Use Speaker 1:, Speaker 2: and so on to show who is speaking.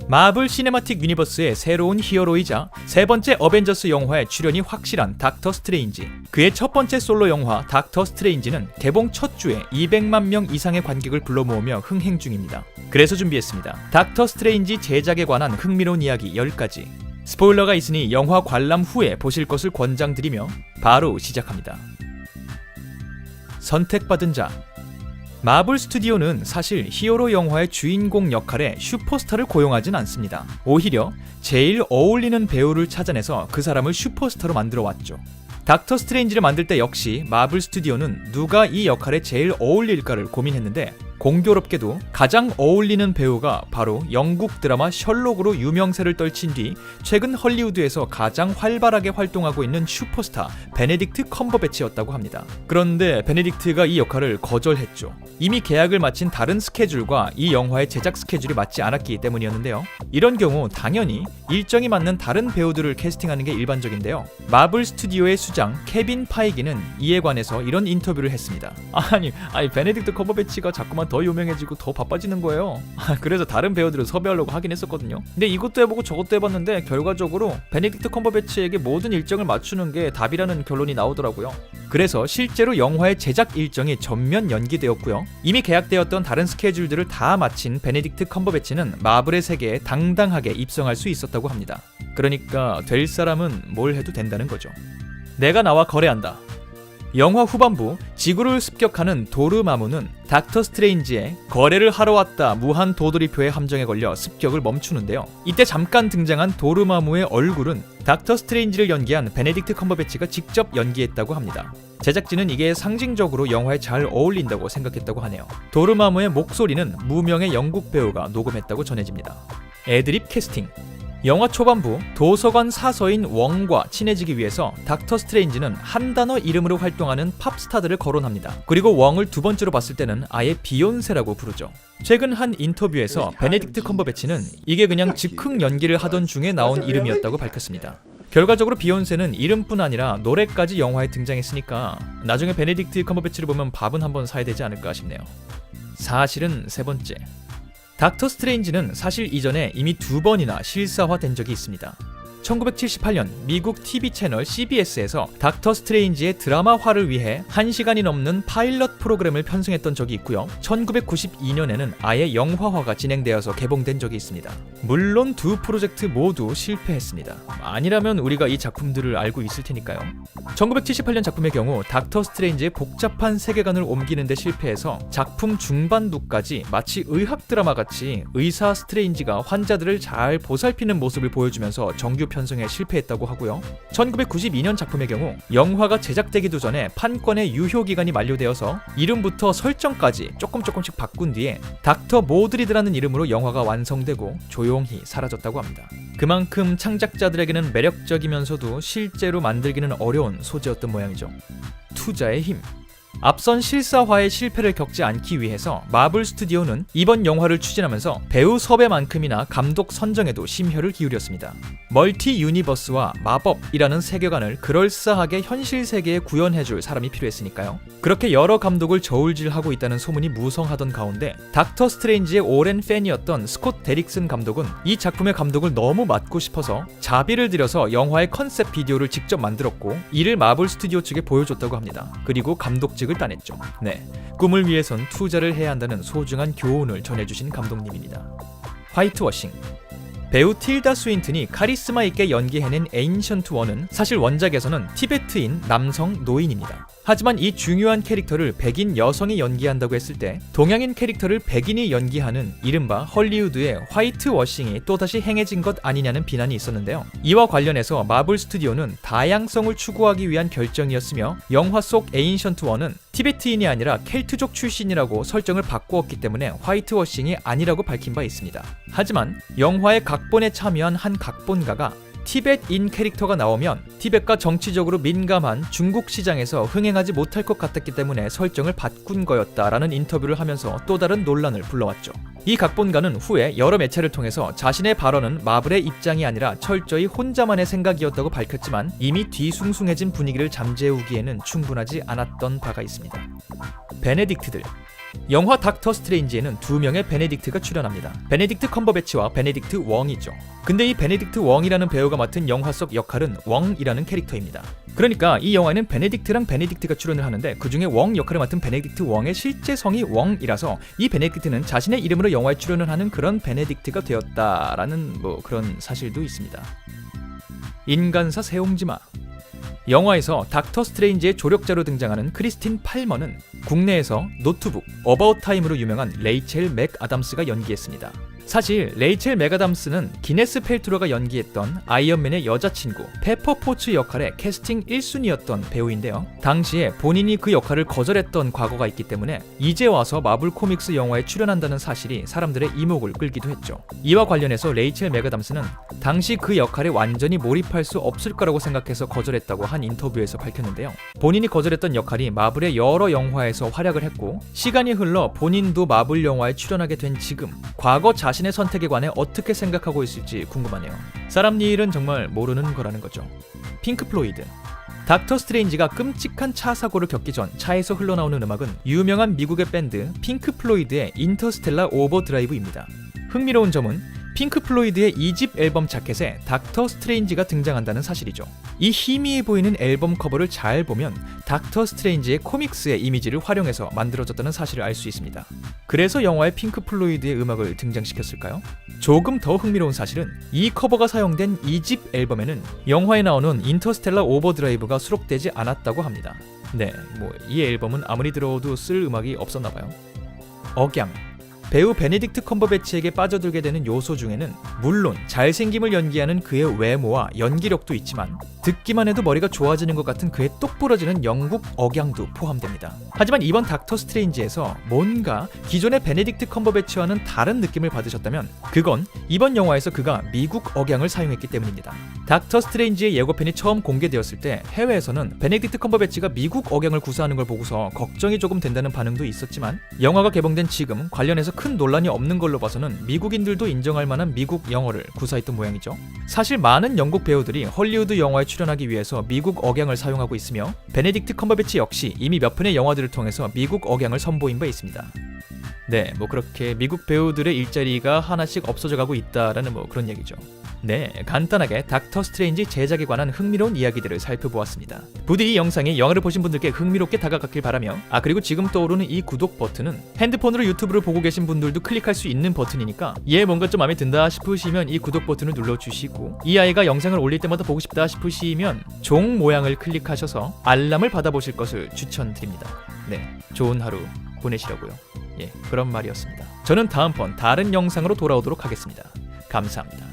Speaker 1: 마블 시네마틱 유니버스의 새로운 히어로이자 세 번째 어벤져스 영화에 출연이 확실한 닥터 스트레인지. 그의 첫 번째 솔로 영화 닥터 스트레인지는 개봉 첫 주에 200만 명 이상의 관객을 불러 모으며 흥행 중입니다. 그래서 준비했습니다. 닥터 스트레인지 제작에 관한 흥미로운 이야기 10가지. 스포일러가 있으니 영화 관람 후에 보실 것을 권장드리며 바로 시작합니다. 선택받은 자. 마블 스튜디오는 사실 히어로 영화의 주인공 역할에 슈퍼스타를 고용하진 않습니다. 오히려 제일 어울리는 배우를 찾아내서 그 사람을 슈퍼스타로 만들어 왔죠. 닥터 스트레인지를 만들 때 역시 마블 스튜디오는 누가 이 역할에 제일 어울릴까를 고민했는데 공교롭게도 가장 어울리는 배우가 바로 영국 드라마 셜록으로 유명세를 떨친 뒤 최근 헐리우드에서 가장 활발하게 활동하고 있는 슈퍼스타 베네딕트 컴버배치였다고 합니다. 그런데 베네딕트가 이 역할을 거절했죠. 이미 계약을 마친 다른 스케줄과 이 영화의 제작 스케줄이 맞지 않았기 때문이었는데요. 이런 경우 당연히 일정이 맞는 다른 배우들을 캐스팅하는 게 일반적인데요. 마블 스튜디오의 수장 케빈 파이기는 이에 관해서 이런 인터뷰를 했습니다. 아니 베네딕트 컴버배치가 자꾸만 더 유명해지고 더 바빠지는 거예요. 그래서 다른 배우들을 섭외하려고 하긴 했었거든요. 근데 이것도 해보고 저것도 해봤는데 결과적으로 베네딕트 컴버배치에게 모든 일정을 맞추는 게 답이라는 결론이 나오더라고요. 그래서 실제로 영화의 제작 일정이 전면 연기되었고요. 이미 계약되었던 다른 스케줄들을 다 마친 베네딕트 컴버배치는 마블의 세계에 당당하게 입성할 수 있었다고 합니다. 그러니까 될 사람은 뭘 해도 된다는 거죠. 내가 나와 거래한다. 영화 후반부 지구를 습격하는 도르마무는 닥터 스트레인지의 거래를 하러 왔다 무한 도돌이표의 함정에 걸려 습격을 멈추는데요. 이때 잠깐 등장한 도르마무의 얼굴은 닥터 스트레인지를 연기한 베네딕트 컴버배치가 직접 연기했다고 합니다. 제작진은 이게 상징적으로 영화에 잘 어울린다고 생각했다고 하네요. 도르마무의 목소리는 무명의 영국 배우가 녹음했다고 전해집니다. 애드립 캐스팅. 영화 초반부 도서관 사서인 웡과 친해지기 위해서 닥터 스트레인지는 한 단어 이름으로 활동하는 팝스타들을 거론합니다. 그리고 웡을 두 번째로 봤을 때는 아예 비욘세라고 부르죠. 최근 한 인터뷰에서 베네딕트 컴버배치는 이게 그냥 즉흥 연기를 하던 중에 나온 이름이었다고 밝혔습니다. 결과적으로 비욘세는 이름뿐 아니라 노래까지 영화에 등장했으니까 나중에 베네딕트 컴버배치를 보면 밥은 한번 사야 되지 않을까 싶네요. 사실은 세 번째. 닥터 스트레인지는 사실 이전에 이미 2번이나 실사화된 적이 있습니다. 1978년 미국 TV 채널 CBS에서 닥터 스트레인지의 드라마화를 위해 1시간이 넘는 파일럿 프로그램을 편성했던 적이 있고요. 1992년에는 아예 영화화가 진행되어서 개봉된 적이 있습니다. 물론 두 프로젝트 모두 실패했습니다. 아니라면 우리가 이 작품들을 알고 있을 테니까요. 1978년 작품의 경우 닥터 스트레인지의 복잡한 세계관을 옮기는 데 실패해서 작품 중반부까지 마치 의학 드라마같이 의사 스트레인지가 환자들을 잘 보살피는 모습을 보여주면서 정규 편성에 실패했다고 하고요. 1992년 작품의 경우 영화가 제작되기도 전에 판권의 유효기간이 만료되어서 이름부터 설정까지 조금씩 바꾼 뒤에 닥터 모드리드라는 이름으로 영화가 완성되고 조용히 사라졌다고 합니다. 그만큼 창작자들에게는 매력적이면서도 실제로 만들기는 어려운 소재였던 모양이죠. 투자의 힘. 앞선 실사화의 실패를 겪지 않기 위해서 마블 스튜디오는 이번 영화를 추진하면서 배우 섭외만큼이나 감독 선정에도 심혈을 기울였습니다. 멀티 유니버스와 마법이라는 세계관을 그럴싸하게 현실 세계에 구현해줄 사람이 필요했으니까요. 그렇게 여러 감독을 저울질하고 있다는 소문이 무성하던 가운데 닥터 스트레인지의 오랜 팬이었던 스콧 데릭슨 감독은 이 작품의 감독을 너무 맡고 싶어서 자비를 들여서 영화의 컨셉 비디오를 직접 만들었고 이를 마블 스튜디오 측에 보여줬다고 합니다. 그리고 감독직을 따냈죠. 네, 꿈을 위해선 투자를 해야 한다는 소중한 교훈을 전해주신 감독님입니다. 화이트워싱. 배우 틸다 스윈튼이 카리스마 있게 연기해낸 에인션트 1은 사실 원작에서는 티베트인 남성 노인입니다. 하지만 이 중요한 캐릭터를 백인 여성이 연기한다고 했을 때 동양인 캐릭터를 백인이 연기하는 이른바 헐리우드의 화이트워싱이 또다시 행해진 것 아니냐는 비난이 있었는데요. 이와 관련해서 마블 스튜디오는 다양성을 추구하기 위한 결정이었으며 영화 속 에인션트 1은 티베트인이 아니라 켈트족 출신이라고 설정을 바꾸었기 때문에 화이트워싱이 아니라고 밝힌 바 있습니다. 하지만 영화의 각본에 참여한 한 각본가가 티벳인 캐릭터가 나오면 티벳과 정치적으로 민감한 중국 시장에서 흥행하지 못할 것 같았기 때문에 설정을 바꾼 거였다라는 인터뷰를 하면서 또 다른 논란을 불러왔죠. 이 각본가는 후에 여러 매체를 통해서 자신의 발언은 마블의 입장이 아니라 철저히 혼자만의 생각이었다고 밝혔지만 이미 뒤숭숭해진 분위기를 잠재우기에는 충분하지 않았던 바가 있습니다. 베네딕트들. 영화 닥터 스트레인지에는 두 명의 베네딕트가 출연합니다. 베네딕트 컴버배치와 베네딕트 웡이죠. 근데 이 베네딕트 웡이라는 배우가 맡은 영화 속 역할은 웡이라는 캐릭터입니다. 그러니까 이 영화에는 베네딕트랑 베네딕트가 출연을 하는데 그 중에 웡 역할을 맡은 베네딕트 웡의 실제 성이 웡이라서 이 베네딕트는 자신의 이름으로 영화에 출연을 하는 그런 베네딕트가 되었다라는 그런 사실도 있습니다. 인간사 세옹지마. 영화에서 닥터 스트레인지의 조력자로 등장하는 크리스틴 팔머는 국내에서 노트북, 어바웃 타임으로 유명한 레이첼 맥아담스가 연기했습니다. 사실 레이첼 맥아담스는 기네스 펠트로가 연기했던 아이언맨의 여자친구 페퍼 포츠 역할의 캐스팅 1순위였던 배우인데요. 당시에 본인이 그 역할을 거절했던 과거가 있기 때문에 이제 와서 마블 코믹스 영화에 출연한다는 사실이 사람들의 이목을 끌기도 했죠. 이와 관련해서 레이첼 맥아담스는 당시 그 역할에 완전히 몰입할 수 없을 거라고 생각해서 거절했다고 한 인터뷰에서 밝혔는데요. 본인이 거절했던 역할이 마블의 여러 영화에서 활약을 했고 시간이 흘러 본인도 마블 영화에 출연하게 된 지금 과거 자신의 선택에 관해 어떻게 생각하고 있을지 궁금하네요. 사람 일은 정말 모르는 거라는 거죠. 핑크 플로이드. 닥터 스트레인지가 끔찍한 차 사고를 겪기 전 차에서 흘러나오는 음악은 유명한 미국의 밴드 핑크 플로이드의 인터스텔라 오버드라이브입니다. 흥미로운 점은 핑크 플로이드의 2집 앨범 자켓에 닥터 스트레인지가 등장한다는 사실이죠. 이 희미해 보이는 앨범 커버를 잘 보면 닥터 스트레인지의 코믹스의 이미지를 활용해서 만들어졌다는 사실을 알 수 있습니다. 그래서 영화에 핑크 플로이드의 음악을 등장시켰을까요? 조금 더 흥미로운 사실은 이 커버가 사용된 2집 앨범에는 영화에 나오는 인터스텔라 오버드라이브가 수록되지 않았다고 합니다. 네, 이 앨범은 아무리 들어도 쓸 음악이 없었나봐요. 억양. 배우 베네딕트 컴버배치에게 빠져들게 되는 요소 중에는 물론 잘생김을 연기하는 그의 외모와 연기력도 있지만 듣기만 해도 머리가 좋아지는 것 같은 그의 똑부러지는 영국 억양도 포함됩니다. 하지만 이번 닥터 스트레인지에서 뭔가 기존의 베네딕트 컴버배치와는 다른 느낌을 받으셨다면 그건 이번 영화에서 그가 미국 억양을 사용했기 때문입니다. 닥터 스트레인지의 예고편이 처음 공개되었을 때 해외에서는 베네딕트 컴버배치가 미국 억양을 구사하는 걸 보고서 걱정이 조금 된다는 반응도 있었지만 영화가 개봉된 지금 관련해서 큰 논란이 없는 걸로 봐서는 미국인들도 인정할 만한 미국 영어를 구사했던 모양이죠. 사실 많은 영국 배우들이 헐리우드 영화에 출연하기 위해서 미국 억양을 사용하고 있으며 베네딕트 컴버배치 역시 이미 몇 편의 영화들을 통해서 미국 억양을 선보인 바 있습니다. 네, 그렇게 미국 배우들의 일자리가 하나씩 없어져 가고 있다라는 그런 얘기죠. 네, 간단하게 닥터 스트레인지 제작에 관한 흥미로운 이야기들을 살펴보았습니다. 부디 이 영상이 영화를 보신 분들께 흥미롭게 다가갔길 바라며 그리고 지금 떠오르는 이 구독 버튼은 핸드폰으로 유튜브를 보고 계신 분들도 클릭할 수 있는 버튼이니까 뭔가 좀 마음에 든다 싶으시면 이 구독 버튼을 눌러주시고 이 아이가 영상을 올릴 때마다 보고 싶다 싶으시면 종 모양을 클릭하셔서 알람을 받아보실 것을 추천드립니다. 네, 좋은 하루 보내시라고요. 그런 말이었습니다. 저는 다음번 다른 영상으로 돌아오도록 하겠습니다. 감사합니다.